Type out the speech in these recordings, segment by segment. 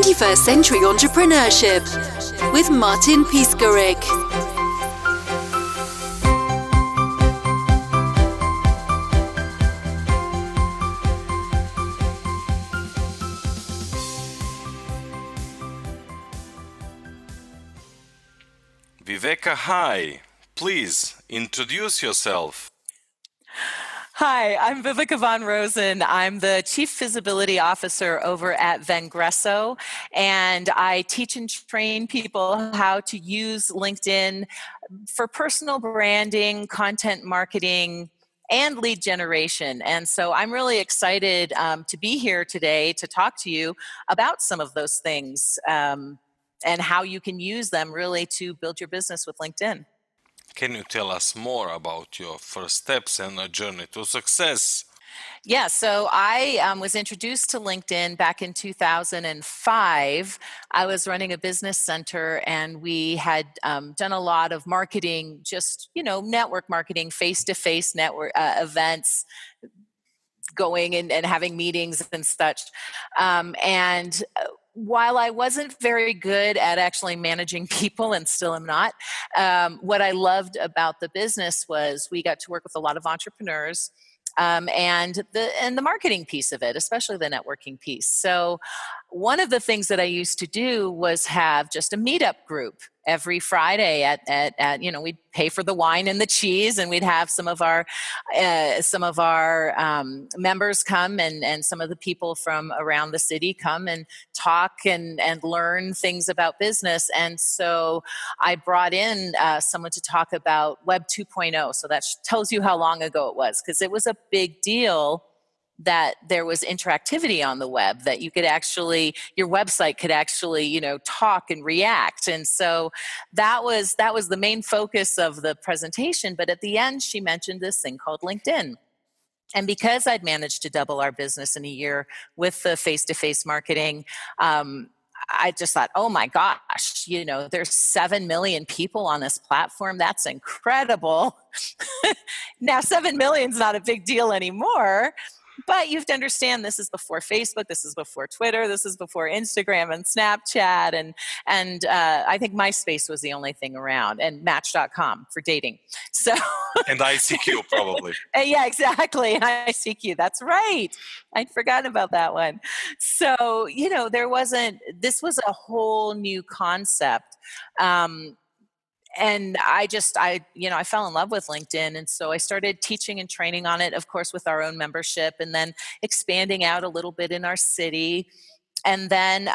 21st Century Entrepreneurship with Martin Piskarik. Viveka, hi. Please introduce yourself. Hi, I'm Viveka von Rosen. I'm the Chief Visibility Officer over at Vengresso, and I teach and train people how to use LinkedIn for personal branding, content marketing, and lead generation. And so I'm really excited to be here today to talk to you about some of those things and how you can use them really to build your business with LinkedIn. Can you tell us more about your first steps and a journey to success? Yeah, so I was introduced to LinkedIn back in 2005. I was running a business center, and we had done a lot of marketing, just, network marketing, face-to-face network events, going and having meetings and such. And while I wasn't very good at actually managing people, and still am not, what I loved about the business was we got to work with a lot of entrepreneurs, and the marketing piece of it, especially the networking piece. So one of the things that I used to do was have just a meetup group every Friday at we'd pay for the wine and the cheese, and we'd have some of our members come, and some of the people from around the city come and talk and learn things about business. And so I brought in someone to talk about Web 2.0. So that tells you how long ago it was, because it was a big deal that there was interactivity on the web, that you could actually, your website could actually, talk and react. And so that was the main focus of the presentation. But at the end, she mentioned this thing called LinkedIn. And because I'd managed to double our business in a year with the face-to-face marketing, I just thought, oh my gosh, there's 7 million people on this platform. That's incredible. Now, 7 million is not a big deal anymore. But you have to understand, this is before Facebook, this is before Twitter, this is before Instagram and Snapchat, and I think MySpace was the only thing around, and Match.com for dating. So And ICQ, probably. Yeah, exactly. ICQ, that's right. I'd forgotten about that one. So, this was a whole new concept. And I fell in love with LinkedIn. And so I started teaching and training on it, of course, with our own membership, and then expanding out a little bit in our city. And then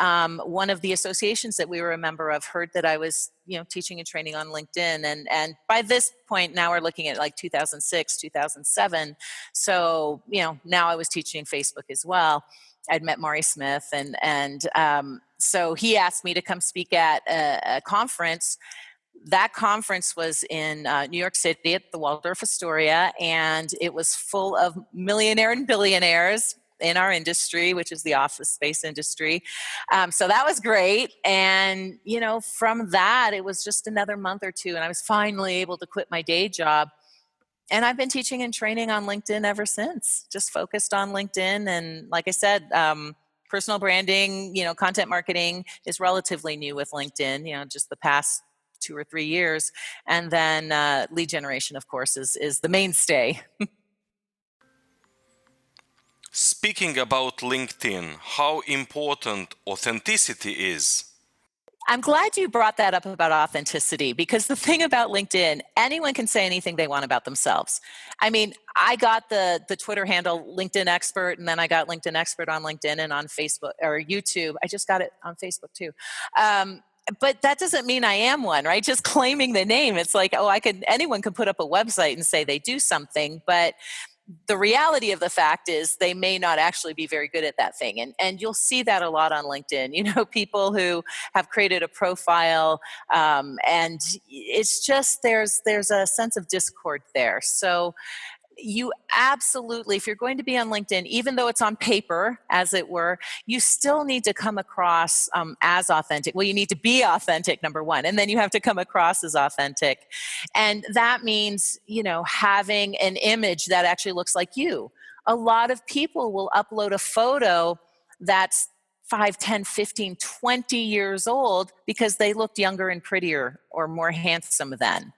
one of the associations that we were a member of heard that I was, teaching and training on LinkedIn. And by this point, now we're looking at like 2006, 2007. So, now I was teaching Facebook as well. I'd met Maury Smith, and so he asked me to come speak at a conference. That conference was in New York City at the Waldorf Astoria, and it was full of millionaire and billionaires in our industry, which is the office space industry. So that was great. And, from that, it was just another month or two, and I was finally able to quit my day job. And I've been teaching and training on LinkedIn ever since, just focused on LinkedIn. And like I said, personal branding, content marketing is relatively new with LinkedIn, just the past 2 or 3 years. And then lead generation, of course, is the mainstay. Speaking about LinkedIn, how important authenticity is. I'm glad you brought that up about authenticity, because the thing about LinkedIn, anyone can say anything they want about themselves. I mean, I got the Twitter handle LinkedIn Expert, and then I got LinkedIn Expert on LinkedIn and on Facebook or YouTube. I just got it on Facebook too. But that doesn't mean I am one, right? Just claiming the name. It's like, anyone can put up a website and say they do something, but the reality of the fact is they may not actually be very good at that thing. And you'll see that a lot on LinkedIn, people who have created a profile, and it's just, there's a sense of discord there. So you absolutely, if you're going to be on LinkedIn, even though it's on paper, as it were, you still need to come across as authentic. Well, you need to be authentic, number one, and then you have to come across as authentic. And that means, having an image that actually looks like you. A lot of people will upload a photo that's 5, 10, 15, 20 years old because they looked younger and prettier or more handsome then.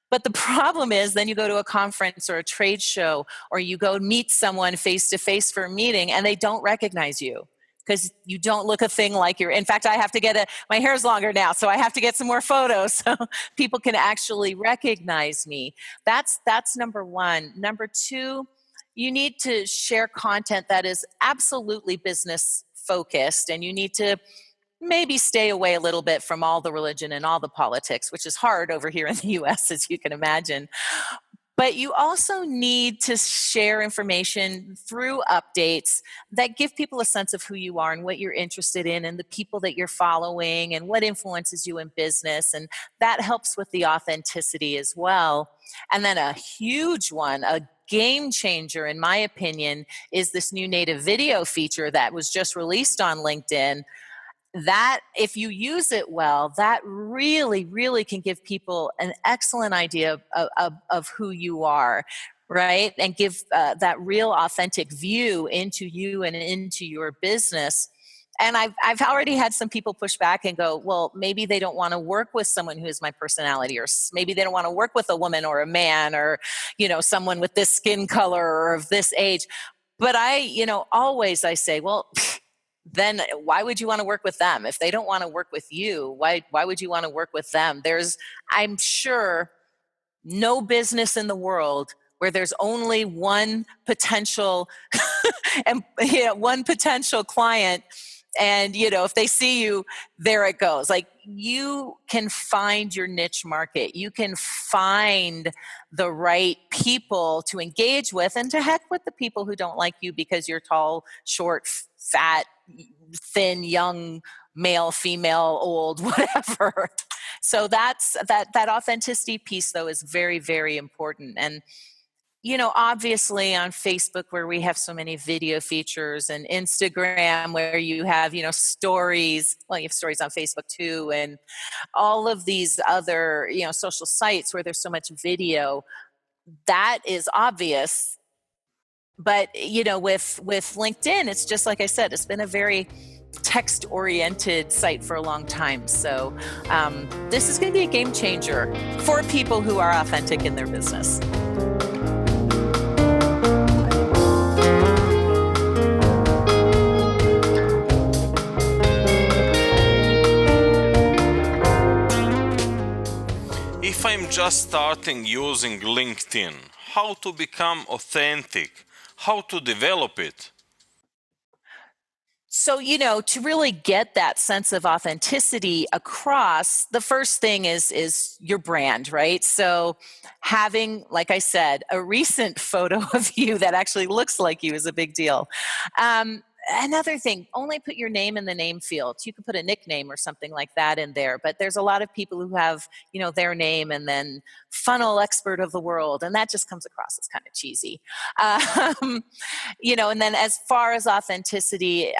But the problem is then you go to a conference or a trade show, or you go meet someone face to face for a meeting and they don't recognize you because you don't look a thing like you're. In fact, I have to get my hair's longer now, so I have to get some more photos so people can actually recognize me. That's number one. Number two, you need to share content that is absolutely business focused, and you need to maybe stay away a little bit from all the religion and all the politics, which is hard over here in the US, as you can imagine. But you also need to share information through updates that give people a sense of who you are and what you're interested in and the people that you're following and what influences you in business. And that helps with the authenticity as well. And then a huge one, a game changer, in my opinion, is this new native video feature that was just released on LinkedIn. That, if you use it well, that really can give people an excellent idea of who you are, right? And give that real authentic view into you and into your business. And I've already had some people push back and go, well, maybe they don't want to work with someone who is my personality, or maybe they don't want to work with a woman or a man, or, someone with this skin color or of this age. But always I say, well, then why would you want to work with them? If they don't want to work with you, why would you want to work with them? I'm sure, no business in the world where there's only one potential and one potential client, and if they see you, there it goes. Like, you can find your niche market, you can find the right people to engage with, and to heck with the people who don't like you because you're tall, short, fat, thin, young, male, female, old, whatever. So that authenticity piece, though, is very, very important. And obviously on Facebook, where we have so many video features, and Instagram, where you have, stories. Well, you have stories on Facebook too, and all of these other, social sites where there's so much video. That is obvious. But, with LinkedIn, it's just like I said, it's been a very text-oriented site for a long time. So this is going to be a game changer for people who are authentic in their business. If I'm just starting using LinkedIn, how to become authentic? How to develop it? So, to really get that sense of authenticity across, the first thing is your brand, right? So having, like I said, a recent photo of you that actually looks like you is a big deal. Another thing, only put your name in the name field. You could put a nickname or something like that in there, but there's a lot of people who have, their name and then funnel expert of the world, and that just comes across as kind of cheesy. And then as far as authenticity,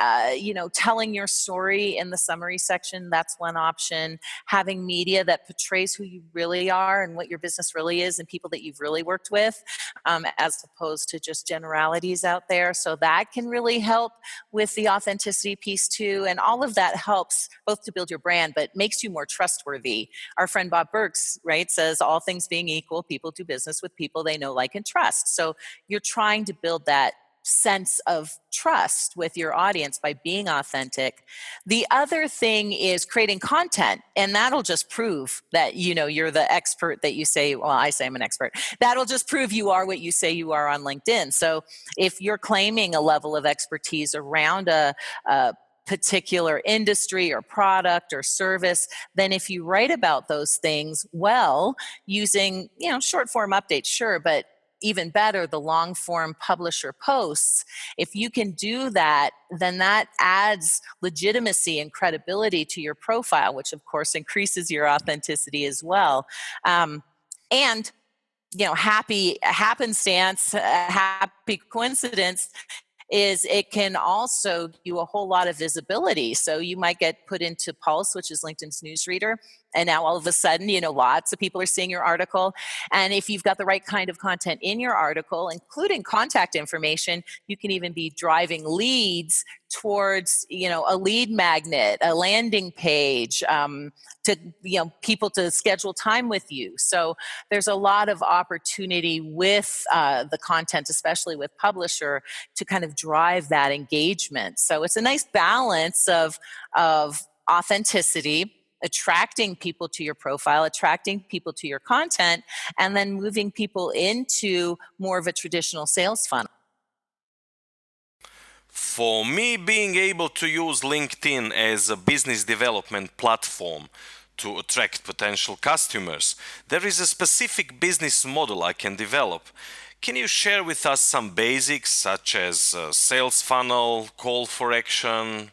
telling your story in the summary section, that's one option. Having media that portrays who you really are and what your business really is and people that you've really worked with, as opposed to just generalities out there. So that can really help with the authenticity piece too. And all of that helps both to build your brand, but makes you more trustworthy. Our friend Bob Burks, right, says all things being equal, people do business with people they know, like, and trust. So you're trying to build that sense of trust with your audience by being authentic. The other thing is creating content, and that'll just prove that you're the expert that you say. Well, I say I'm an expert. That'll just prove you are what you say you are on LinkedIn. So if you're claiming a level of expertise around a particular industry or product or service, then if you write about those things well, using short form updates, sure, but even better, the long form publisher posts, if you can do that, then that adds legitimacy and credibility to your profile, which of course increases your authenticity as well. And happy happenstance, happy coincidence is it can also give you a whole lot of visibility. So you might get put into Pulse, which is LinkedIn's newsreader. And now all of a sudden, lots of people are seeing your article. And if you've got the right kind of content in your article, including contact information, you can even be driving leads towards, a lead magnet, a landing page, to, people to schedule time with you. So there's a lot of opportunity with the content, especially with publisher, to kind of drive that engagement. So it's a nice balance of authenticity, attracting people to your profile, attracting people to your content, and then moving people into more of a traditional sales funnel. For me, being able to use LinkedIn as a business development platform to attract potential customers, there is a specific business model I can develop. Can you share with us some basics such as sales funnel, call for action?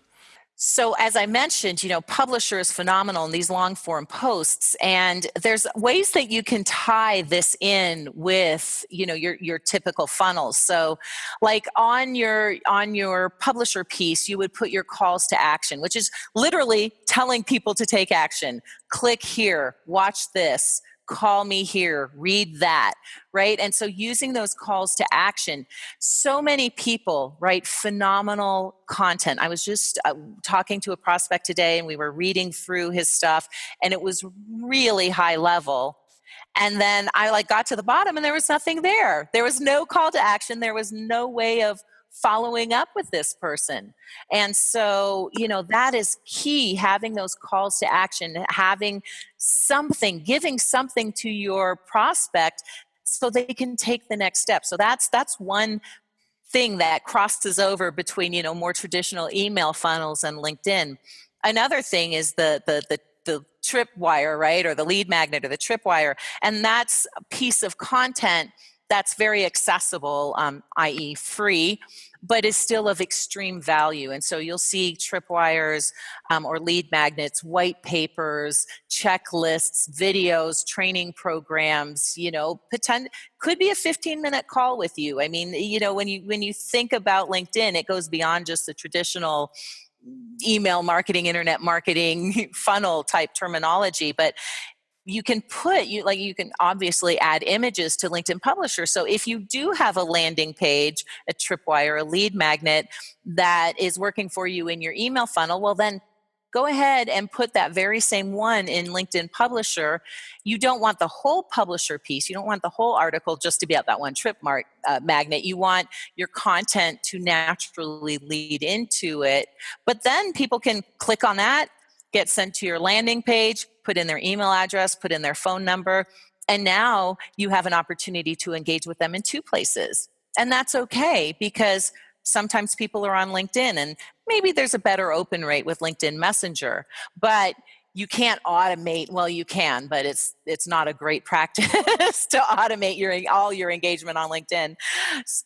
So as I mentioned, Publisher is phenomenal in these long form posts, and there's ways that you can tie this in with, your typical funnels. So like on your publisher piece, you would put your calls to action, which is literally telling people to take action. Click here, watch this, call me here, read that, right? And so using those calls to action, so many people write phenomenal content. I was just talking to a prospect today, and we were reading through his stuff, and it was really high level. And then I got to the bottom, and there was nothing there. There was no call to action. There was no way of following up with this person. And so, that is key, having those calls to action, having something, giving something to your prospect so they can take the next step. So that's one thing that crosses over between, more traditional email funnels and LinkedIn. Another thing is the tripwire, right? Or the lead magnet or the tripwire. And that's a piece of content that's very accessible, i.e. free, but is still of extreme value. And so you'll see tripwires or lead magnets, white papers, checklists, videos, training programs, could be a 15-minute call with you. I mean, when you think about LinkedIn, it goes beyond just the traditional email marketing, internet marketing funnel type terminology, but you can you can obviously add images to LinkedIn Publisher. So if you do have a landing page, a tripwire, a lead magnet that is working for you in your email funnel, well then go ahead and put that very same one in LinkedIn Publisher. You don't want the whole publisher piece. You don't want the whole article just to be at that one magnet. You want your content to naturally lead into it. But then people can click on that, get sent to your landing page, put in their email address, put in their phone number, and now you have an opportunity to engage with them in two places. And that's okay, because sometimes people are on LinkedIn and maybe there's a better open rate with LinkedIn Messenger, but you can't automate. Well, you can, but it's not a great practice to automate all your engagement on LinkedIn.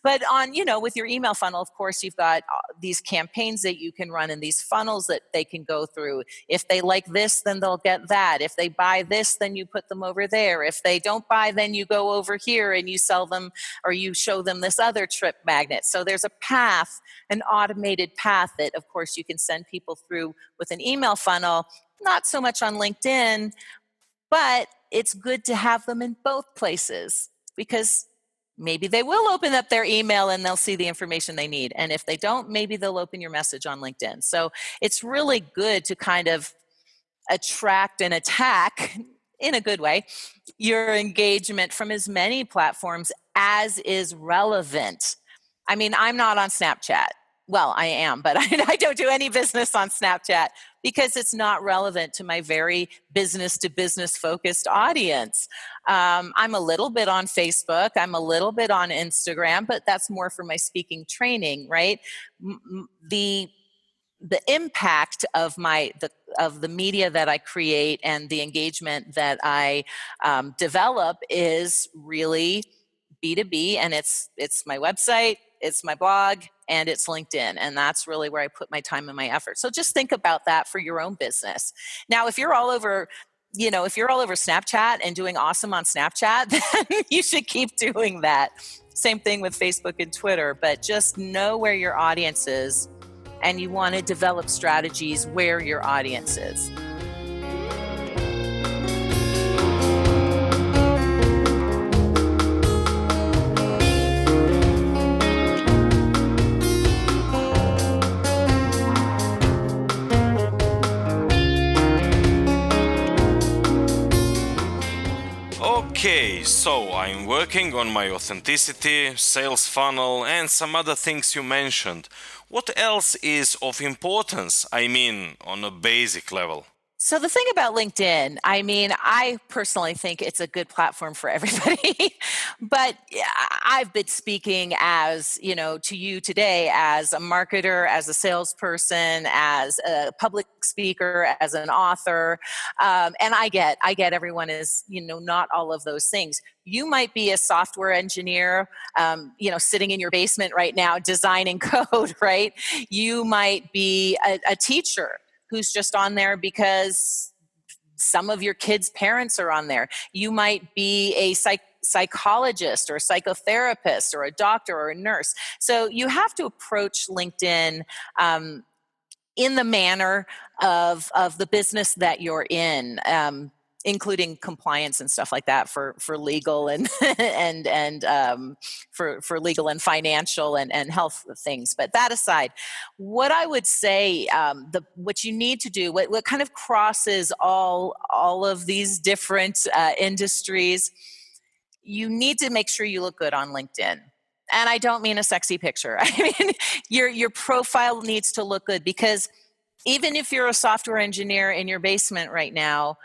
But on, with your email funnel, of course, you've got these campaigns that you can run and these funnels that they can go through. If they like this, then they'll get that. If they buy this, then you put them over there. If they don't buy, then you go over here and you sell them or you show them this other trip magnet. So there's a path, an automated path that, of course, you can send people through with an email funnel. Not so much on LinkedIn, but it's good to have them in both places, because maybe they will open up their email and they'll see the information they need. And if they don't, maybe they'll open your message on LinkedIn. So it's really good to kind of attract and attack, in a good way, your engagement from as many platforms as is relevant. I mean, I'm not on Snapchat. Well, I am, but I don't do any business on Snapchat because it's not relevant to my very business to business focused audience. I'm a little bit on Facebook. I'm a little bit on Instagram, but that's more for my speaking training, right? The impact of the media that I create and the engagement that I develop is really B2B, and it's my website, it's my blog, and it's LinkedIn. And that's really where I put my time and my effort. So just think about that for your own business. Now, if you're all over Snapchat and doing awesome on Snapchat, then you should keep doing that. Same thing with Facebook and Twitter, but just know where your audience is, and you want to develop strategies where your audience is. Okay, so I'm working on my authenticity, sales funnel, and some other things you mentioned. What else is of importance? I mean, on a basic level. So the thing about LinkedIn, I mean, I personally think it's a good platform for everybody. But I've been speaking as, to you today as a marketer, as a salesperson, as a public speaker, as an author. And I get everyone is, not all of those things. You might be a software engineer, sitting in your basement right now, designing code, right? You might be a teacher who's just on there because some of your kids' parents are on there. You might be a psychologist or a psychotherapist or a doctor or a nurse. So you have to approach LinkedIn in the manner of the business that you're in. Including compliance and stuff like that for legal and and for legal and financial and health things. But that aside, what I would say, what you need to do, what kind of crosses all of these different industries, you need to make sure you look good on LinkedIn. And I don't mean a sexy picture. I mean your profile needs to look good, because even if you're a software engineer in your basement right now,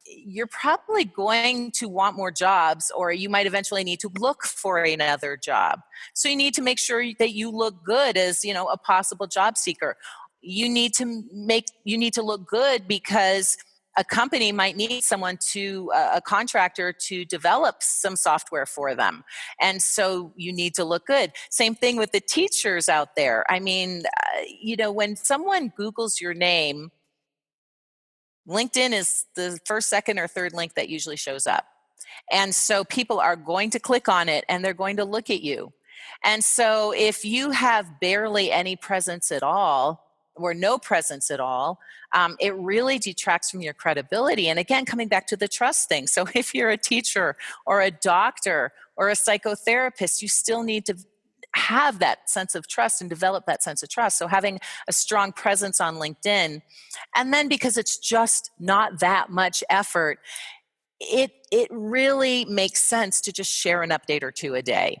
you're probably going to want more jobs, or you might eventually need to look for another job. So you need to make sure that you look good as, a possible job seeker. You need to look good because a company might need someone a contractor to develop some software for them. And so you need to look good. Same thing with the teachers out there. I mean, when someone Googles your name, LinkedIn is the first, second, or third link that usually shows up. And so people are going to click on it and they're going to look at you. And so if you have barely any presence at all, or no presence at all, it really detracts from your credibility. And again, coming back to the trust thing. So if you're a teacher or a doctor or a psychotherapist, you still need to have that sense of trust and develop that sense of trust. So having a strong presence on LinkedIn, and then because it's just not that much effort, it really makes sense to just share an update or two a day.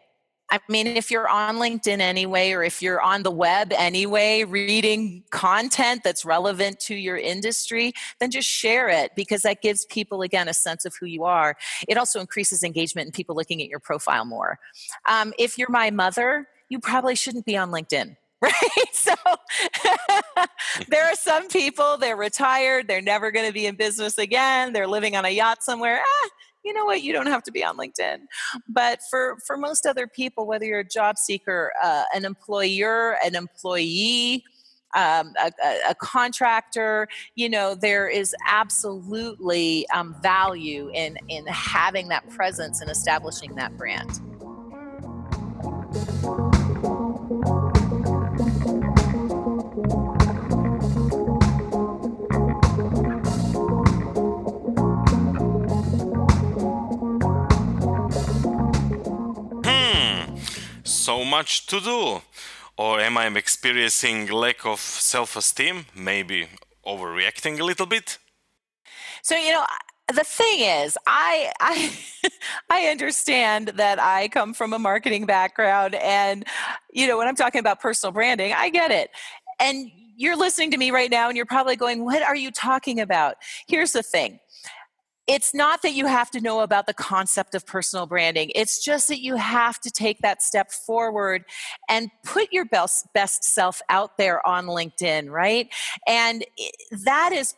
I mean, if you're on LinkedIn anyway, or if you're on the web anyway, reading content that's relevant to your industry, then just share it, because that gives people, again, a sense of who you are. It also increases engagement and people looking at your profile more. If you're my mother, you probably shouldn't be on LinkedIn. Right? So there are some people, they're retired, they're never going to be in business again, they're living on a yacht somewhere. You know what? You don't have to be on LinkedIn. But for most other people, whether you're a job seeker, an employer, an employee, a contractor, there is absolutely value in having that presence and establishing that brand. So much to do. Or am I experiencing lack of self-esteem? Maybe overreacting a little bit? So, the thing is, I I understand that I come from a marketing background, and when I'm talking about personal branding, I get it. And you're listening to me right now and you're probably going, "What are you talking about?" Here's the thing. It's not that you have to know about the concept of personal branding. It's just that you have to take that step forward and put your best self out there on LinkedIn, right? And that is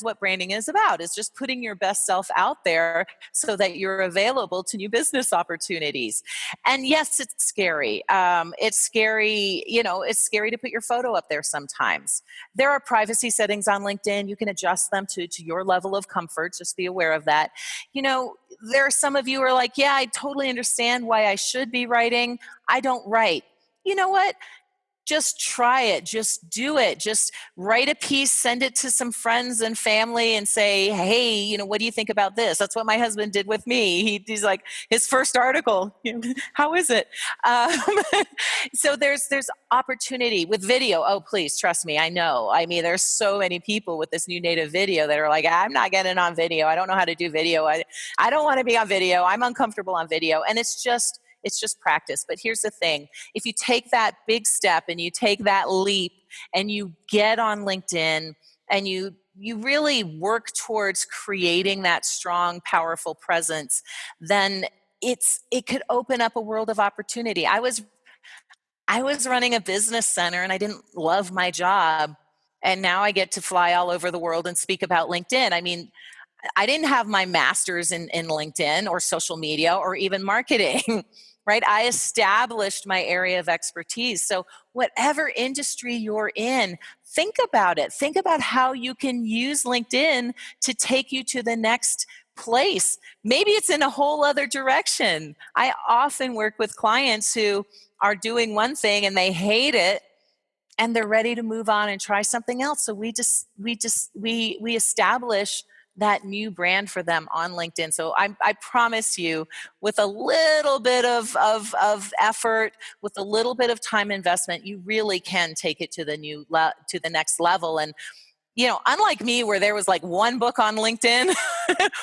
what branding is about. It's just putting your best self out there so that you're available to new business opportunities. And yes, it's scary. It's scary, it's scary to put your photo up there sometimes. There are privacy settings on LinkedIn. You can adjust them to your level of comfort. Just be aware of that. There are some of you who are like, yeah, I totally understand why I should be writing. I don't write. You know what? just try it, just do it, just write a piece, send it to some friends and family and say, hey, what do you think about this? That's what my husband did with me. He's like, his first article, how is it? Um, so there's opportunity with video. Oh, please trust me, I know. I mean, there's so many people with this new native video that are like, I'm not getting on video. I don't know how to do video. I don't want to be on video. I'm uncomfortable on video. And it's just practice. But here's the thing. If you take that big step and you take that leap and you get on LinkedIn and you really work towards creating that strong, powerful presence, then it could open up a world of opportunity. I was running a business center and I didn't love my job. And now I get to fly all over the world and speak about LinkedIn. I mean, I didn't have my master's in LinkedIn or social media or even marketing, right? I established my area of expertise. So whatever industry you're in, think about it. Think about how you can use LinkedIn to take you to the next place. Maybe it's in a whole other direction. I often work with clients who are doing one thing and they hate it and they're ready to move on and try something else. So we establish that new brand for them on LinkedIn. So I promise you, with a little bit of effort, with a little bit of time investment, you really can take it to the next level. And unlike me, where there was like one book on LinkedIn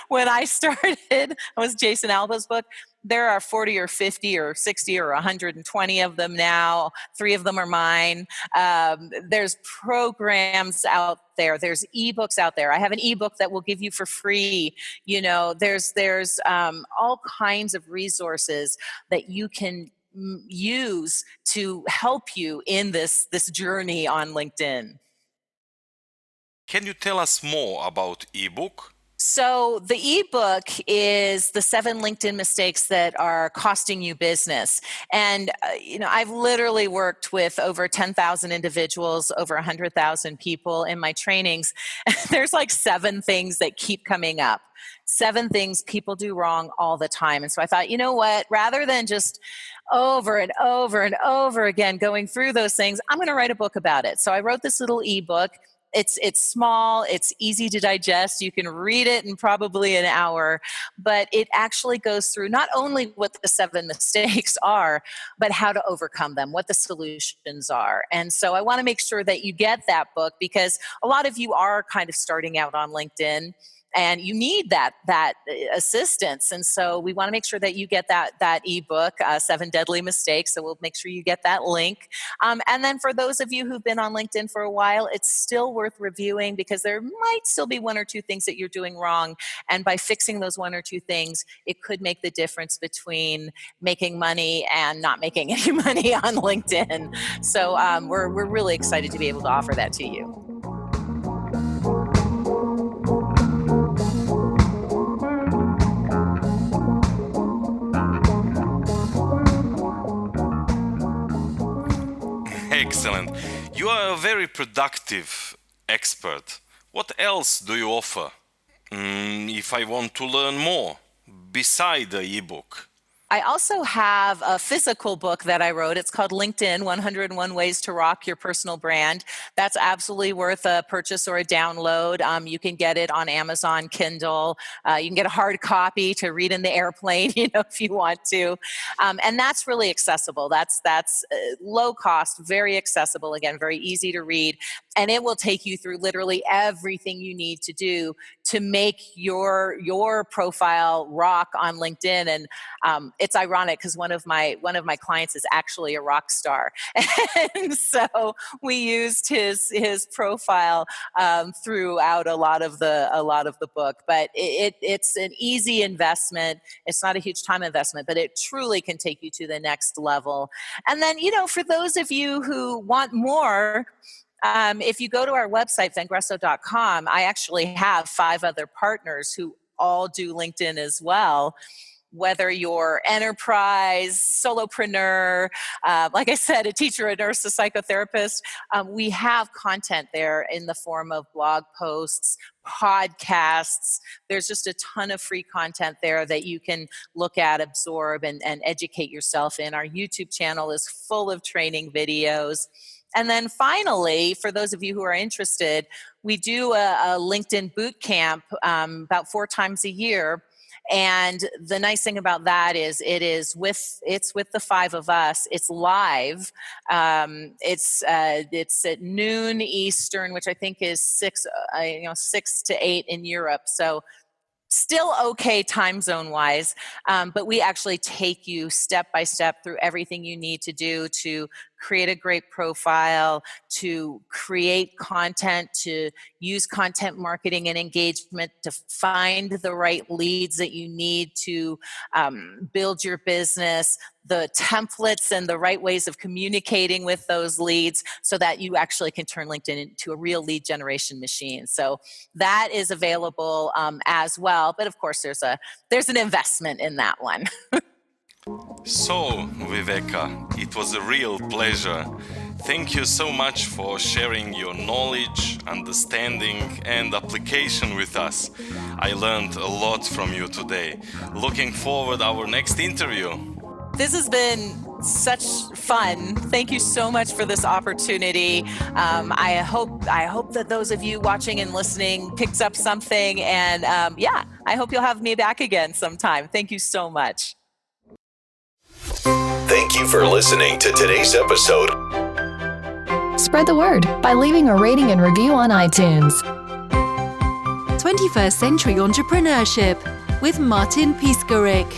when I started, it was Jason Alba's book. There are 40 or 50 or 60 or 120 of them now. 3 of them are mine. There's programs out there. There's ebooks out there. I have an ebook that will give you for free. There's all kinds of resources that you can use to help you in this journey on LinkedIn. Can you tell us more about ebook? So the ebook is the 7 LinkedIn mistakes that are costing you business. And, I've literally worked with over 10,000 individuals, over 100,000 people in my trainings. There's like 7 things that keep coming up. 7 things people do wrong all the time. And so I thought, you know what, rather than just over and over and over again going through those things, I'm going to write a book about it. So I wrote this little ebook. It's small, it's easy to digest. You can read it in probably an hour, but it actually goes through not only what the 7 mistakes are, but how to overcome them, what the solutions are. And so I want to make sure that you get that book, because a lot of you are kind of starting out on LinkedIn and you need that assistance. And so we want to make sure that you get that ebook, 7 Deadly Mistakes. So we'll make sure you get that link. And then for those of you who've been on LinkedIn for a while, it's still worth reviewing, because there might still be 1 or 2 things that you're doing wrong. And by fixing those 1 or 2 things, it could make the difference between making money and not making any money on LinkedIn. So we're really excited to be able to offer that to you. Excellent. You are a very productive expert. What else do you offer? If I want to learn more, beside the ebook. I also have a physical book that I wrote. It's called LinkedIn, 101 Ways to Rock Your Personal Brand. That's absolutely worth a purchase or a download. You can get it on Amazon Kindle. You can get a hard copy to read in the airplane, if you want to. And that's really accessible. That's low cost, very accessible, again, very easy to read. And it will take you through literally everything you need to do to make your profile rock on LinkedIn. And it's ironic, because one of my clients is actually a rock star, and so we used his profile throughout a lot of the book. But it's an easy investment. It's not a huge time investment, but it truly can take you to the next level. And then, for those of you who want more, if you go to our website, vengresso.com, I actually have 5 other partners who all do LinkedIn as well. whether you're enterprise, solopreneur, like I said, a teacher, a nurse, a psychotherapist, we have content there in the form of blog posts, podcasts. There's just a ton of free content there that you can look at, absorb, and educate yourself in. Our YouTube channel is full of training videos. And then finally, for those of you who are interested, we do a LinkedIn boot camp about 4 times a year. And the nice thing about that is it's with the 5 of us. It's live. It's at noon Eastern, which I think is 6 to 8 in Europe. So still okay time zone wise, but we actually take you step by step through everything you need to do to create a great profile, to create content, to use content marketing and engagement to find the right leads that you need to build your business, the templates and the right ways of communicating with those leads so that you actually can turn LinkedIn into a real lead generation machine. So that is available as well. But of course, there's an investment in that one. So, Viveka, it was a real pleasure. Thank you so much for sharing your knowledge, understanding, and application with us. I learned a lot from you today. Looking forward our next interview. This has been such fun. Thank you so much for this opportunity. I hope that those of you watching and listening picks up something. And I hope you'll have me back again sometime. Thank you so much. Thank you for listening to today's episode. Spread the word by leaving a rating and review on iTunes. 21st Century Entrepreneurship with Martin Piskarik.